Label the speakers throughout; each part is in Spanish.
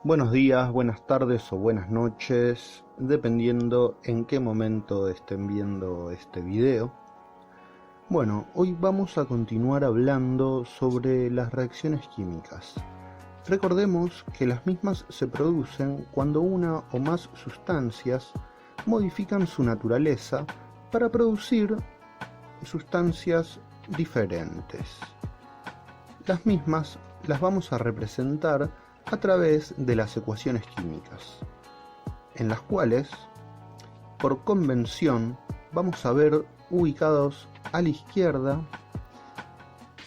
Speaker 1: Buenos días, buenas tardes o buenas noches, dependiendo en qué momento estén viendo este video. Bueno, hoy vamos a continuar hablando sobre las reacciones químicas. Recordemos que las mismas se producen cuando una o más sustancias modifican su naturaleza para producir sustancias diferentes. Las mismas las vamos a representar a través de las ecuaciones químicas, en las cuales, por convención, vamos a ver ubicados a la izquierda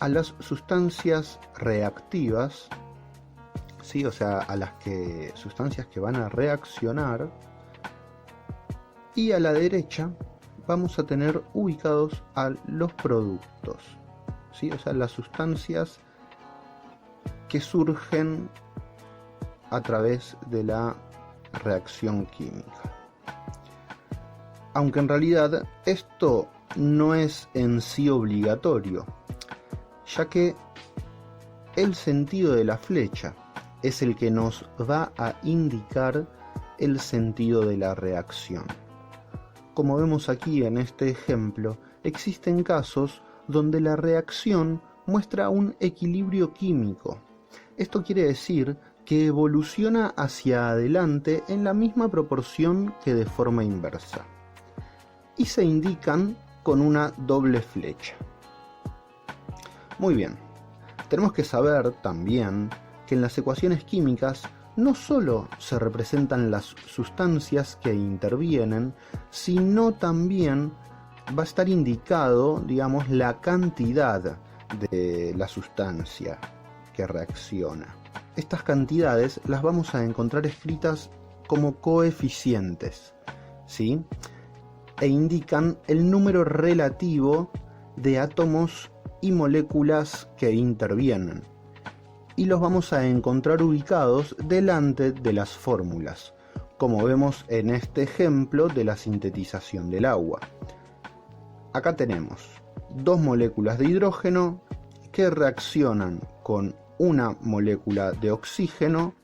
Speaker 1: a las sustancias reactivas, ¿sí? O sea, a las sustancias que van a reaccionar, y a la derecha vamos a tener ubicados a los productos, ¿sí? O sea, las sustancias que surgen a través de la reacción química. Aunque en realidad esto no es en sí obligatorio, ya que el sentido de la flecha es el que nos va a indicar el sentido de la reacción. Como vemos aquí en este ejemplo, existen casos donde la reacción muestra un equilibrio químico. Esto quiere decir que evoluciona hacia adelante en la misma proporción que de forma inversa, y se indican con una doble flecha. Muy bien, tenemos que saber también que en las ecuaciones químicas no solo se representan las sustancias que intervienen, sino también va a estar indicado, digamos, la cantidad de la sustancia que reacciona. Estas cantidades las vamos a encontrar escritas como coeficientes, ¿sí? E indican el número relativo de átomos y moléculas que intervienen, y los vamos a encontrar ubicados delante de las fórmulas, como vemos en este ejemplo de la sintetización del agua. Acá tenemos dos moléculas de hidrógeno que reaccionan con una molécula de oxígeno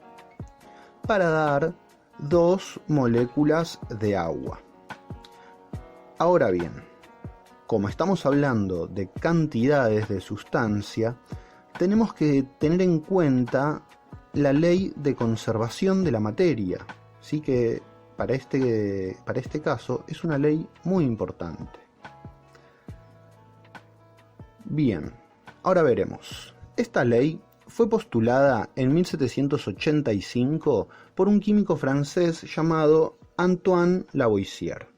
Speaker 1: para dar dos moléculas de agua. Ahora bien, como estamos hablando de cantidades de sustancia, tenemos que tener en cuenta la ley de conservación de la materia, ¿sí? Que para este caso es una ley muy importante. Bien, ahora veremos. Esta ley fue postulada en 1785 por un químico francés llamado Antoine Lavoisier,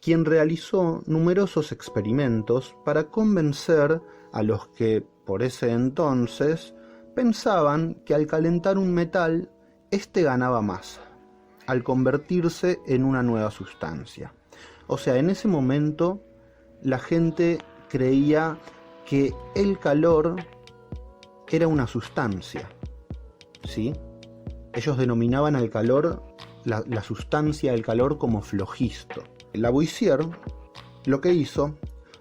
Speaker 1: quien realizó numerosos experimentos para convencer a los que por ese entonces pensaban que al calentar un metal, éste ganaba masa, al convertirse en una nueva sustancia. O sea, en ese momento la gente creía que el calor era una sustancia, ¿sí? Ellos denominaban al calor, la sustancia del calor, como flogisto. Lavoisier lo que hizo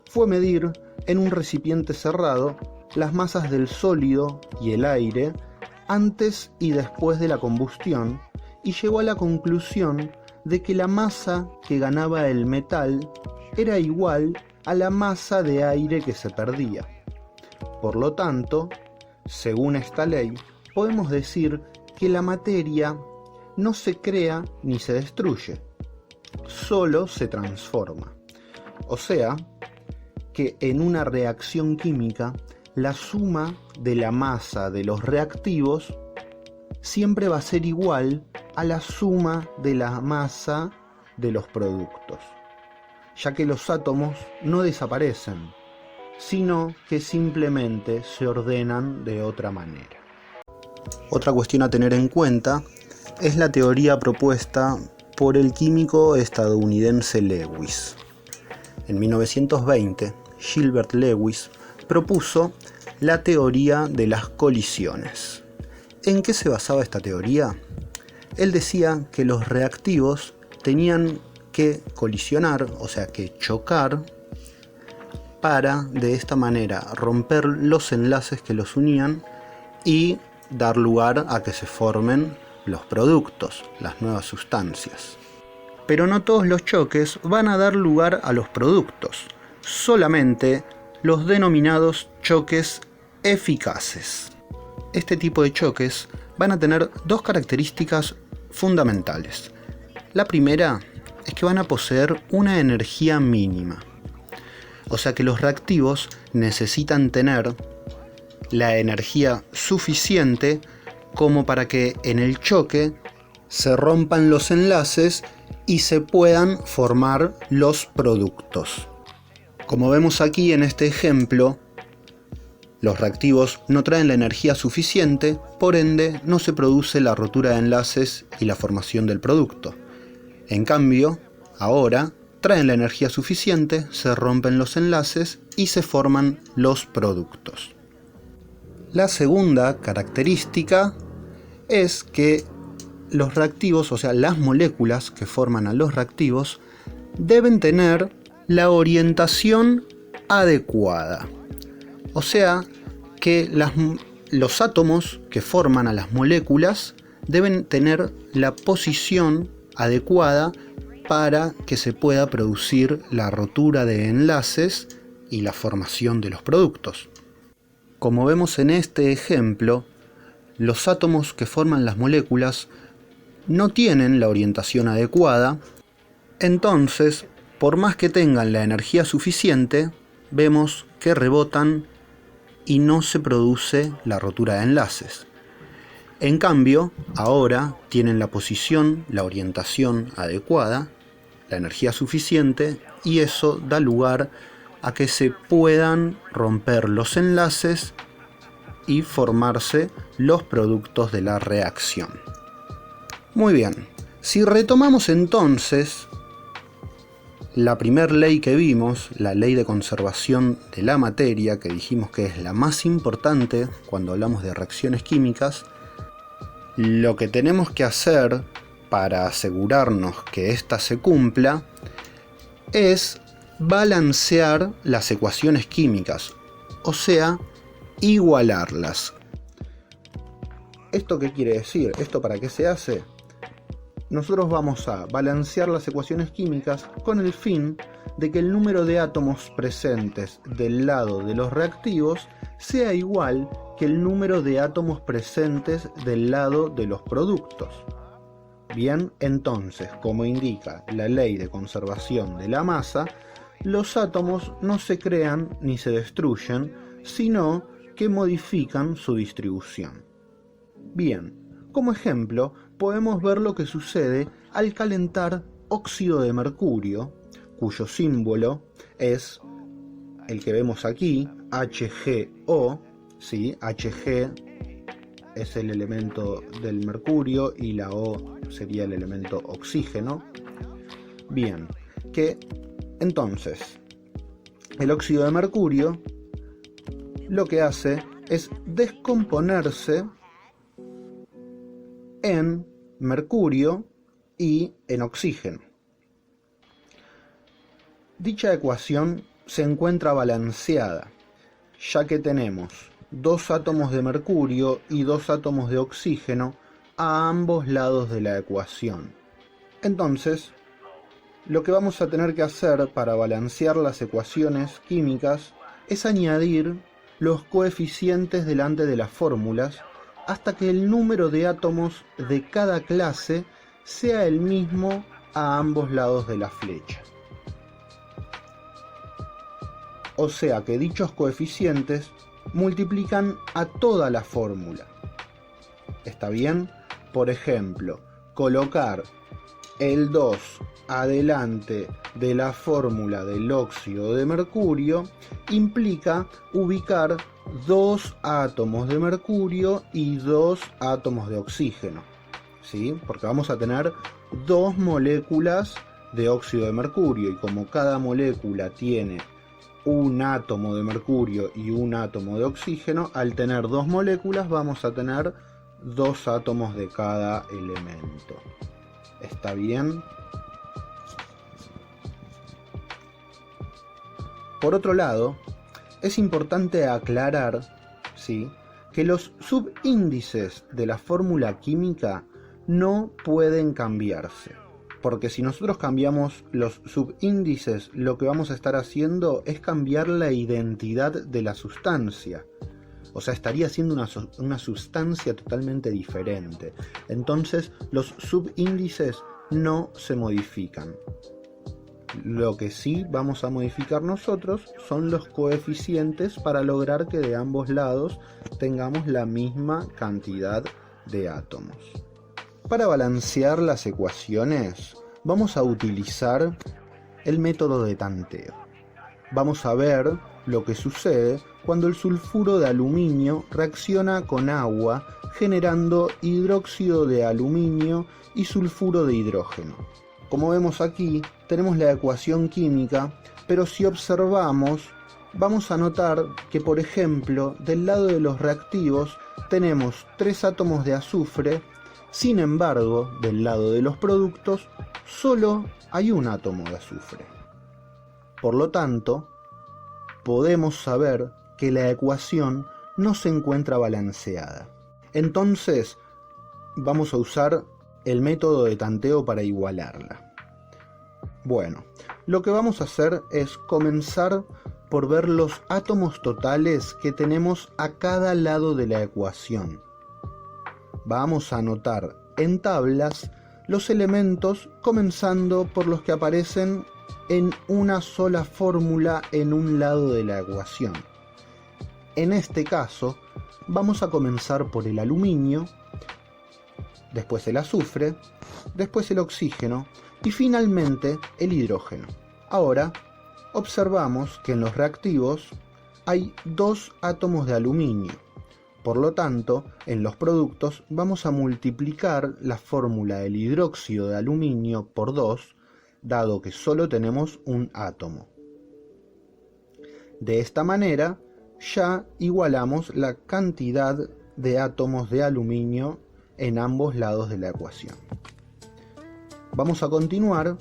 Speaker 1: fue medir en un recipiente cerrado las masas del sólido y el aire antes y después de la combustión, y llegó a la conclusión de que la masa que ganaba el metal era igual a la masa de aire que se perdía. Por lo tanto, según esta ley, podemos decir que la materia no se crea ni se destruye, solo se transforma. O sea, que en una reacción química, la suma de la masa de los reactivos siempre va a ser igual a la suma de la masa de los productos, ya que los átomos no desaparecen, sino que simplemente se ordenan de otra manera. Otra cuestión a tener en cuenta es la teoría propuesta por el químico estadounidense Lewis. En 1920, Gilbert Lewis propuso la teoría de las colisiones. ¿En qué se basaba esta teoría? Él decía que los reactivos tenían que colisionar, o sea que chocar, para de esta manera romper los enlaces que los unían y dar lugar a que se formen los productos, las nuevas sustancias. Pero no todos los choques van a dar lugar a los productos, solamente los denominados choques eficaces. Este tipo de choques van a tener dos características fundamentales. La primera es que van a poseer una energía mínima. O sea que los reactivos necesitan tener la energía suficiente como para que en el choque se rompan los enlaces y se puedan formar los productos. Como vemos aquí en este ejemplo, los reactivos no traen la energía suficiente, por ende no se produce la rotura de enlaces y la formación del producto. En cambio, ahora traen la energía suficiente, se rompen los enlaces y se forman los productos. La segunda característica es que los reactivos, o sea, las moléculas que forman a los reactivos, deben tener la orientación adecuada. O sea, que los átomos que forman a las moléculas deben tener la posición adecuada para que se pueda producir la rotura de enlaces y la formación de los productos. Como vemos en este ejemplo, los átomos que forman las moléculas no tienen la orientación adecuada, entonces, por más que tengan la energía suficiente, vemos que rebotan y no se produce la rotura de enlaces. En cambio, ahora tienen la posición, la orientación adecuada, la energía suficiente, y eso da lugar a que se puedan romper los enlaces y formarse los productos de la reacción. Muy bien, si retomamos entonces la primera ley que vimos, la ley de conservación de la materia, que dijimos que es la más importante cuando hablamos de reacciones químicas, lo que tenemos que hacer para asegurarnos que ésta se cumpla es balancear las ecuaciones químicas, o sea, igualarlas. ¿Esto qué quiere decir? ¿Esto para qué se hace? Nosotros vamos a balancear las ecuaciones químicas con el fin de que el número de átomos presentes del lado de los reactivos sea igual que el número de átomos presentes del lado de los productos. Bien, entonces, como indica la ley de conservación de la masa, los átomos no se crean ni se destruyen, sino que modifican su distribución. Bien, como ejemplo, podemos ver lo que sucede al calentar óxido de mercurio, cuyo símbolo es el que vemos aquí, HgO, ¿sí? Hg es el elemento del mercurio y la O sería el elemento oxígeno. Bien, que entonces el óxido de mercurio lo que hace es descomponerse en mercurio y en oxígeno. Dicha ecuación se encuentra balanceada, ya que tenemos 2 átomos de mercurio y 2 átomos de oxígeno a ambos lados de la ecuación. Entonces, lo que vamos a tener que hacer para balancear las ecuaciones químicas es añadir los coeficientes delante de las fórmulas hasta que el número de átomos de cada clase sea el mismo a ambos lados de la flecha. O sea que dichos coeficientes multiplican a toda la fórmula. ¿Está bien? Por ejemplo, colocar el 2 adelante de la fórmula del óxido de mercurio implica ubicar 2 átomos de mercurio y 2 átomos de oxígeno, ¿sí? Porque vamos a tener 2 moléculas de óxido de mercurio, y como cada molécula tiene un átomo de mercurio y un átomo de oxígeno, al tener 2 moléculas vamos a tener 2 átomos de cada elemento. ¿Está bien? Por otro lado, es importante aclarar, ¿sí?, que los subíndices de la fórmula química no pueden cambiarse. Porque si nosotros cambiamos los subíndices, lo que vamos a estar haciendo es cambiar la identidad de la sustancia. O sea, estaría siendo una sustancia totalmente diferente. Entonces, los subíndices no se modifican. Lo que sí vamos a modificar nosotros son los coeficientes para lograr que de ambos lados tengamos la misma cantidad de átomos. Para balancear las ecuaciones vamos a utilizar el método de tanteo. Vamos a ver lo que sucede cuando el sulfuro de aluminio reacciona con agua generando hidróxido de aluminio y sulfuro de hidrógeno. Como vemos aquí, tenemos la ecuación química, pero si observamos, vamos a notar que, por ejemplo, del lado de los reactivos tenemos 3 átomos de azufre. Sin embargo, del lado de los productos, solo hay un átomo de azufre. Por lo tanto, podemos saber que la ecuación no se encuentra balanceada. Entonces, vamos a usar el método de tanteo para igualarla. Bueno, lo que vamos a hacer es comenzar por ver los átomos totales que tenemos a cada lado de la ecuación. Vamos a anotar en tablas los elementos comenzando por los que aparecen en una sola fórmula en un lado de la ecuación. En este caso, vamos a comenzar por el aluminio, después el azufre, después el oxígeno y finalmente el hidrógeno. Ahora, observamos que en los reactivos hay 2 átomos de aluminio. Por lo tanto, en los productos vamos a multiplicar la fórmula del hidróxido de aluminio por 2, dado que solo tenemos un átomo. De esta manera, ya igualamos la cantidad de átomos de aluminio en ambos lados de la ecuación. Vamos a continuar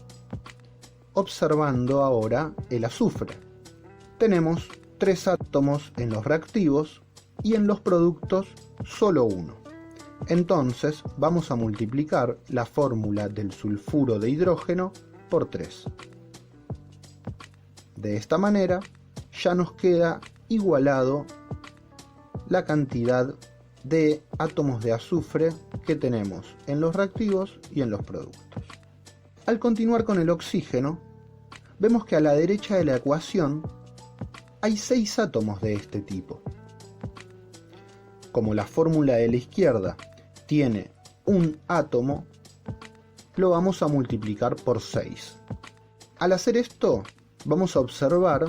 Speaker 1: observando ahora el azufre. Tenemos 3 átomos en los reactivos y en los productos solo uno. Entonces vamos a multiplicar la fórmula del sulfuro de hidrógeno por 3. De esta manera ya nos queda igualado la cantidad de átomos de azufre que tenemos en los reactivos y en los productos. Al continuar con el oxígeno, vemos que a la derecha de la ecuación hay 6 átomos de este tipo. Como la fórmula de la izquierda tiene un átomo, lo vamos a multiplicar por 6. Al hacer esto, vamos a observar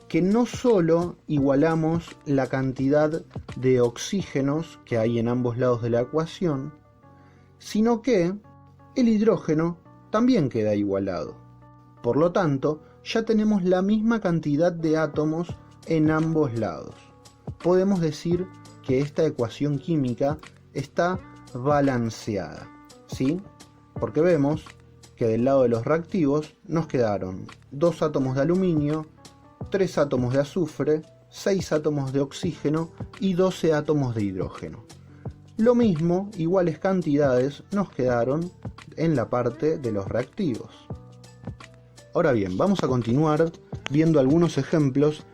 Speaker 1: que no solo igualamos la cantidad de oxígenos que hay en ambos lados de la ecuación, sino que el hidrógeno también queda igualado. Por lo tanto, ya tenemos la misma cantidad de átomos en ambos lados. Podemos decir que esta ecuación química está balanceada, ¿sí? Porque vemos que del lado de los reactivos nos quedaron 2 átomos de aluminio, 3 átomos de azufre, 6 átomos de oxígeno y 12 átomos de hidrógeno. Lo mismo, iguales cantidades, nos quedaron en la parte de los reactivos. Ahora bien, vamos a continuar viendo algunos ejemplos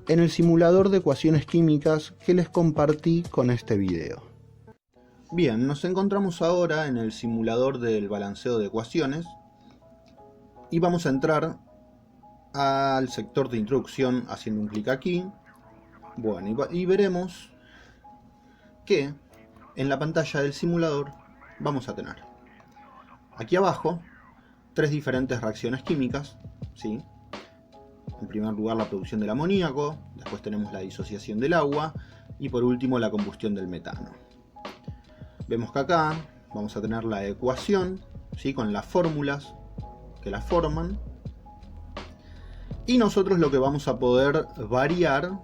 Speaker 1: en el simulador de ecuaciones químicas que les compartí con este video. Bien, nos encontramos ahora en el simulador del balanceo de ecuaciones y vamos a entrar al sector de introducción haciendo un clic aquí. Bueno, y veremos que en la pantalla del simulador vamos a tener aquí abajo 3 diferentes reacciones químicas, ¿sí? En primer lugar la producción del amoníaco, después tenemos la disociación del agua y por último la combustión del metano. Vemos que acá vamos a tener la ecuación, ¿sí? Con las fórmulas que la forman, y nosotros lo que vamos a poder variar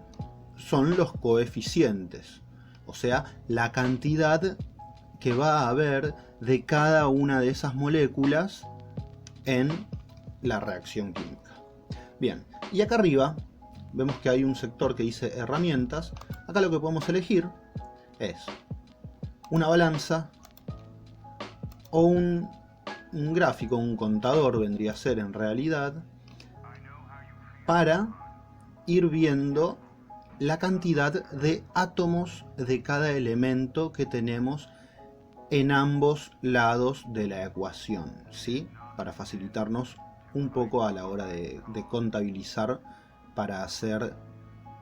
Speaker 1: son los coeficientes, o sea, la cantidad que va a haber de cada una de esas moléculas en la reacción química. Bien, y acá arriba vemos que hay un sector que dice herramientas. Acá lo que podemos elegir es una balanza o un gráfico, un contador vendría a ser en realidad, para ir viendo la cantidad de átomos de cada elemento que tenemos en ambos lados de la ecuación, ¿sí? Para facilitarnos un poco a la hora de contabilizar para hacer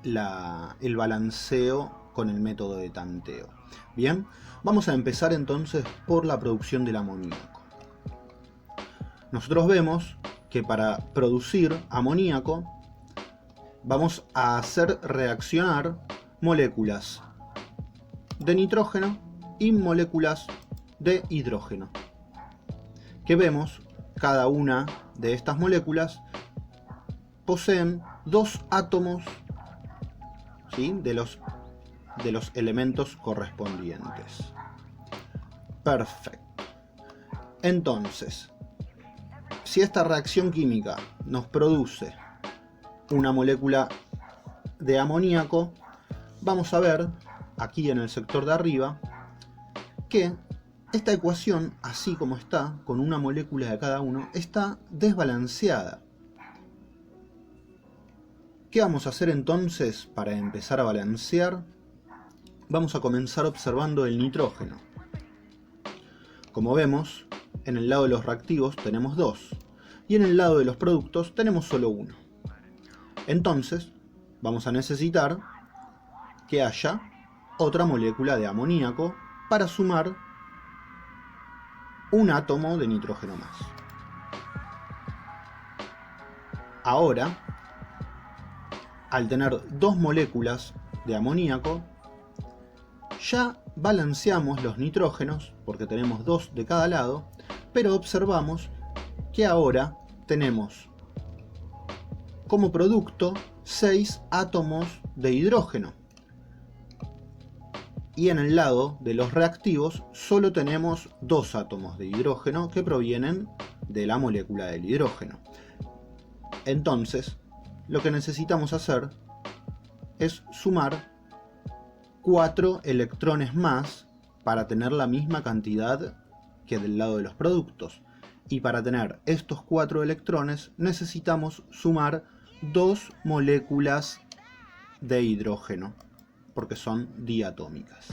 Speaker 1: el balanceo con el método de tanteo. Bien, vamos a empezar entonces por la producción del amoníaco. Nosotros vemos que para producir amoníaco vamos a hacer reaccionar moléculas de nitrógeno y moléculas de hidrógeno, que vemos cada una de estas moléculas poseen dos átomos, ¿sí?, de los elementos correspondientes. Perfecto. Entonces, si esta reacción química nos produce una molécula de amoníaco, vamos a ver aquí en el sector de arriba que esta ecuación, así como está, con una molécula de cada uno, está desbalanceada. ¿Qué vamos a hacer entonces para empezar a balancear? Vamos a comenzar observando el nitrógeno. Como vemos, en el lado de los reactivos tenemos 2 y en el lado de los productos tenemos solo 1. Entonces, vamos a necesitar que haya otra molécula de amoníaco para sumar un átomo de nitrógeno más. Ahora, al tener 2 moléculas de amoníaco, ya balanceamos los nitrógenos, porque tenemos 2 de cada lado, pero observamos que ahora tenemos como producto 6 átomos de hidrógeno. Y en el lado de los reactivos solo tenemos 2 átomos de hidrógeno que provienen de la molécula del hidrógeno. Entonces, lo que necesitamos hacer es sumar 4 electrones más para tener la misma cantidad que del lado de los productos. Y para tener estos 4 electrones necesitamos sumar 2 moléculas de hidrógeno, porque son diatómicas.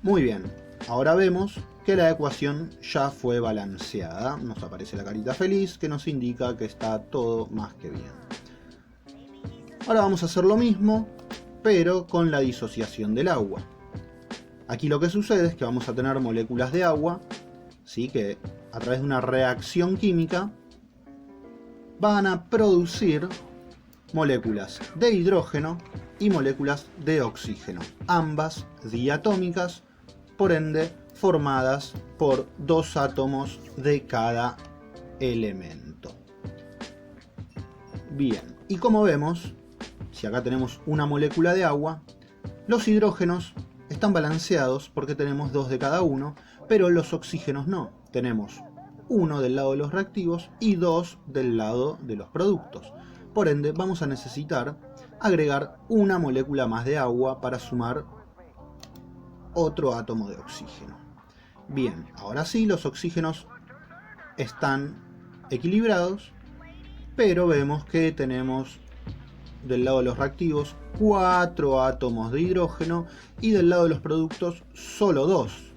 Speaker 1: Muy bien, ahora vemos que la ecuación ya fue balanceada. Nos aparece la carita feliz que nos indica que está todo más que bien. Ahora vamos a hacer lo mismo, pero con la disociación del agua. Aquí lo que sucede es que vamos a tener moléculas de agua, ¿sí?, que a través de una reacción química van a producir moléculas de hidrógeno y moléculas de oxígeno, ambas diatómicas, por ende formadas por 2 átomos de cada elemento. Bien, y como vemos, si acá tenemos una molécula de agua, los hidrógenos están balanceados porque tenemos 2 de cada uno, pero los oxígenos no. Tenemos 1 del lado de los reactivos y 2 del lado de los productos. Por ende, vamos a necesitar agregar una molécula más de agua para sumar otro átomo de oxígeno. Bien, ahora sí, los oxígenos están equilibrados, pero vemos que tenemos del lado de los reactivos 4 átomos de hidrógeno y del lado de los productos solo 2,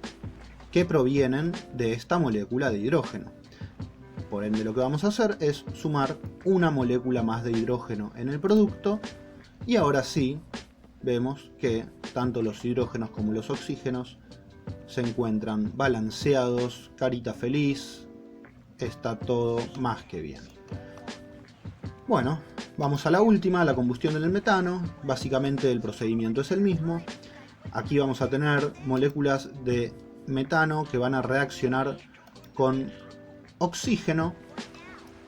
Speaker 1: que provienen de esta molécula de hidrógeno. Por ende, lo que vamos a hacer es sumar una molécula más de hidrógeno en el producto, y ahora sí vemos que tanto los hidrógenos como los oxígenos se encuentran balanceados, carita feliz, está todo más que bien. Bueno, vamos a la última, la combustión del metano. Básicamente el procedimiento es el mismo. Aquí vamos a tener moléculas de metano que van a reaccionar con oxígeno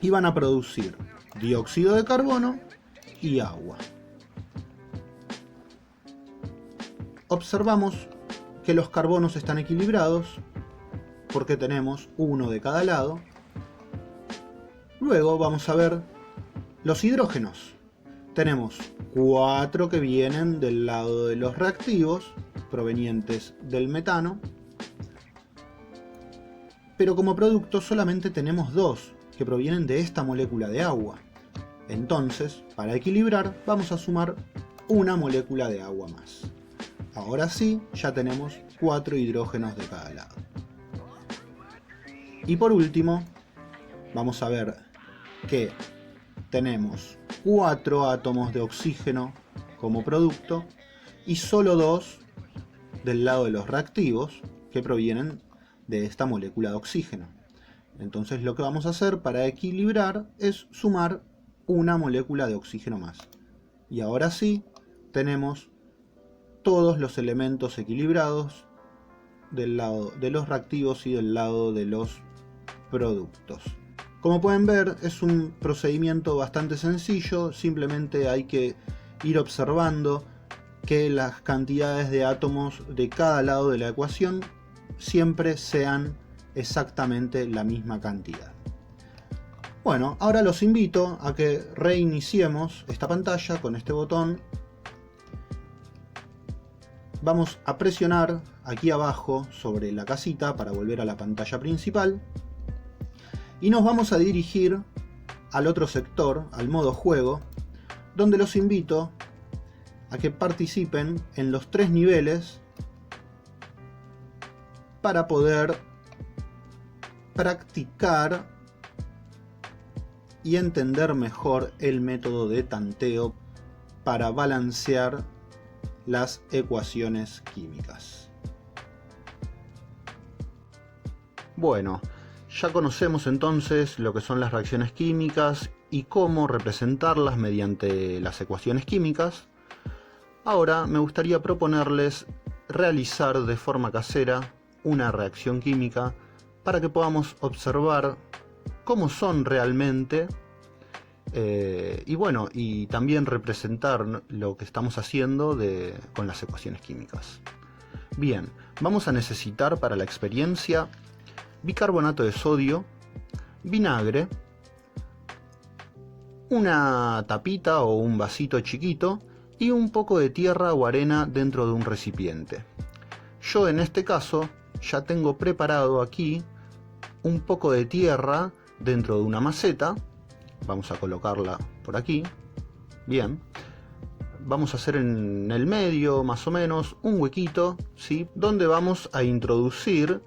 Speaker 1: y van a producir dióxido de carbono y agua. Observamos que los carbonos están equilibrados porque tenemos 1 de cada lado. Luego vamos a ver los hidrógenos. Tenemos 4 que vienen del lado de los reactivos, provenientes del metano. Pero como producto solamente tenemos 2, que provienen de esta molécula de agua. Entonces, para equilibrar, vamos a sumar una molécula de agua más. Ahora sí, ya tenemos 4 hidrógenos de cada lado. Y por último, vamos a ver que tenemos 4 átomos de oxígeno como producto y solo 2 del lado de los reactivos que provienen de esta molécula de oxígeno. Entonces lo que vamos a hacer para equilibrar es sumar una molécula de oxígeno más. Y ahora sí, tenemos todos los elementos equilibrados del lado de los reactivos y del lado de los productos. Como pueden ver, es un procedimiento bastante sencillo, simplemente hay que ir observando que las cantidades de átomos de cada lado de la ecuación siempre sean exactamente la misma cantidad. Bueno, ahora los invito a que reiniciemos esta pantalla con este botón. Vamos a presionar aquí abajo sobre la casita para volver a la pantalla principal. Y nos vamos a dirigir al otro sector, al modo juego, donde los invito a que participen en los 3 niveles para poder practicar y entender mejor el método de tanteo para balancear las ecuaciones químicas. Bueno, ya conocemos entonces lo que son las reacciones químicas y cómo representarlas mediante las ecuaciones químicas. Ahora me gustaría proponerles realizar de forma casera una reacción química para que podamos observar cómo son realmente y también representar lo que estamos haciendo con las ecuaciones químicas. Bien, vamos a necesitar para la experiencia bicarbonato de sodio, vinagre, una tapita o un vasito chiquito y un poco de tierra o arena dentro de un recipiente. Yo en este caso ya tengo preparado aquí un poco de tierra dentro de una maceta. Vamos a colocarla por aquí. Bien. Vamos a hacer en el medio más o menos un huequito, ¿sí?, donde vamos a introducir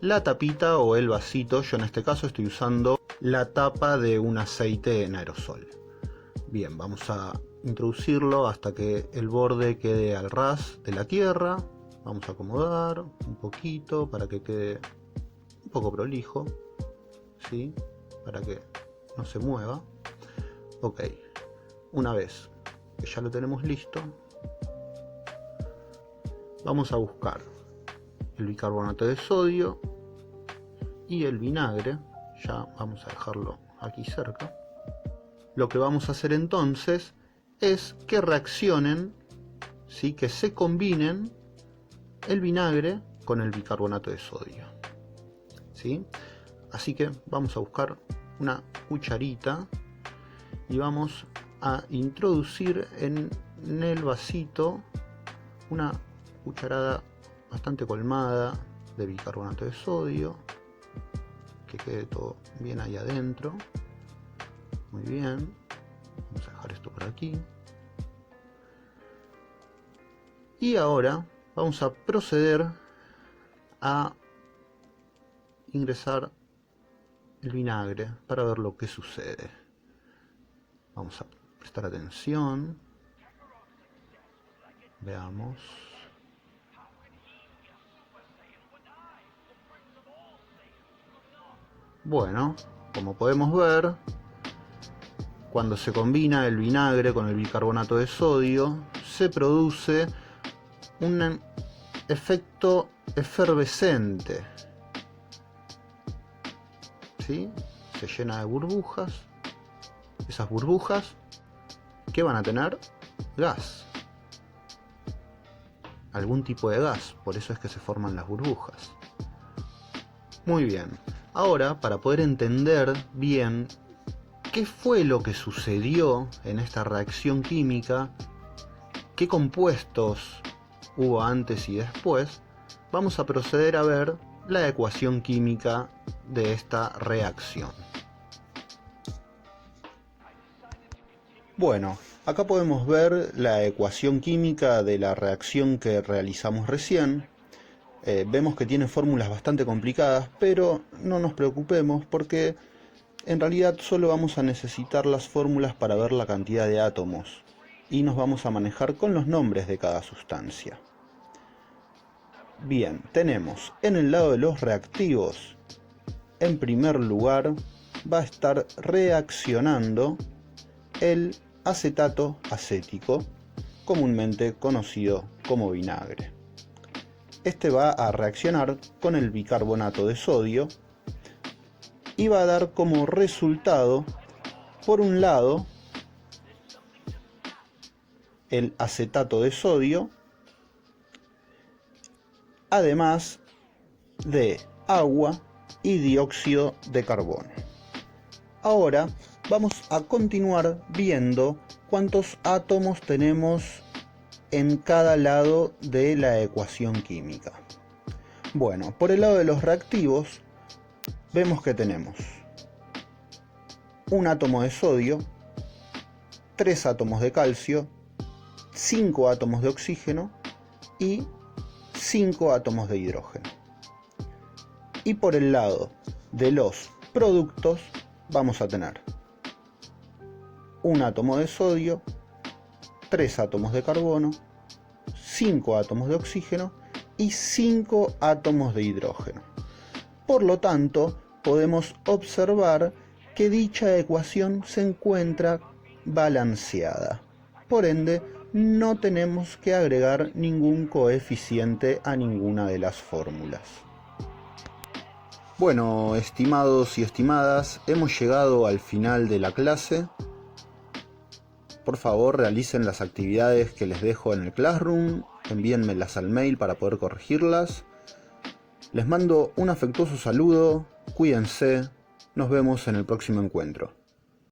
Speaker 1: la tapita o el vasito. Yo en este caso estoy usando la tapa de un aceite en aerosol. Bien, vamos a introducirlo hasta que el borde quede al ras de la tierra. Vamos a acomodar un poquito para que quede un poco prolijo, ¿sí?, para que no se mueva. Ok, una vez que ya lo tenemos listo, vamos a buscar el bicarbonato de sodio y el vinagre. Ya vamos a dejarlo aquí cerca. Lo que vamos a hacer entonces es que reaccionen, ¿sí?, que se combinen el vinagre con el bicarbonato de sodio, ¿sí? Así que vamos a buscar una cucharita y vamos a introducir en el vasito una cucharada bastante colmada de bicarbonato de sodio, que quede todo bien ahí adentro. Muy bien, vamos a dejar esto por aquí y ahora vamos a proceder a ingresar el vinagre para ver lo que sucede. Vamos a prestar atención. Veamos. Bueno, como podemos ver, cuando se combina el vinagre con el bicarbonato de sodio, se produce un efecto efervescente, ¿sí? Se llena de burbujas. Esas burbujas, ¿qué van a tener? Gas. Algún tipo de gas, por eso es que se forman las burbujas. Muy bien. Ahora, para poder entender bien qué fue lo que sucedió en esta reacción química, qué compuestos hubo antes y después, vamos a proceder a ver la ecuación química de esta reacción. Bueno, acá podemos ver la ecuación química de la reacción que realizamos recién. Vemos que tiene fórmulas bastante complicadas, pero no nos preocupemos porque en realidad solo vamos a necesitar las fórmulas para ver la cantidad de átomos y nos vamos a manejar con los nombres de cada sustancia. Bien, tenemos en el lado de los reactivos, en primer lugar va a estar reaccionando el acetato acético, comúnmente conocido como vinagre. Este va a reaccionar con el bicarbonato de sodio y va a dar como resultado, por un lado, el acetato de sodio, además de agua y dióxido de carbono. Ahora vamos a continuar viendo cuántos átomos tenemos en cada lado de la ecuación química. Bueno, por el lado de los reactivos vemos que tenemos un átomo de sodio, 3 átomos de calcio, 5 átomos de oxígeno y 5 átomos de hidrógeno. Y por el lado de los productos vamos a tener un átomo de sodio, 3 átomos de carbono, 5 átomos de oxígeno y 5 átomos de hidrógeno. Por lo tanto, podemos observar que dicha ecuación se encuentra balanceada. Por ende, no tenemos que agregar ningún coeficiente a ninguna de las fórmulas. Bueno, estimados y estimadas, hemos llegado al final de la clase. Por favor, realicen las actividades que les dejo en el Classroom, envíenmelas al mail para poder corregirlas. Les mando un afectuoso saludo, cuídense, nos vemos en el próximo encuentro.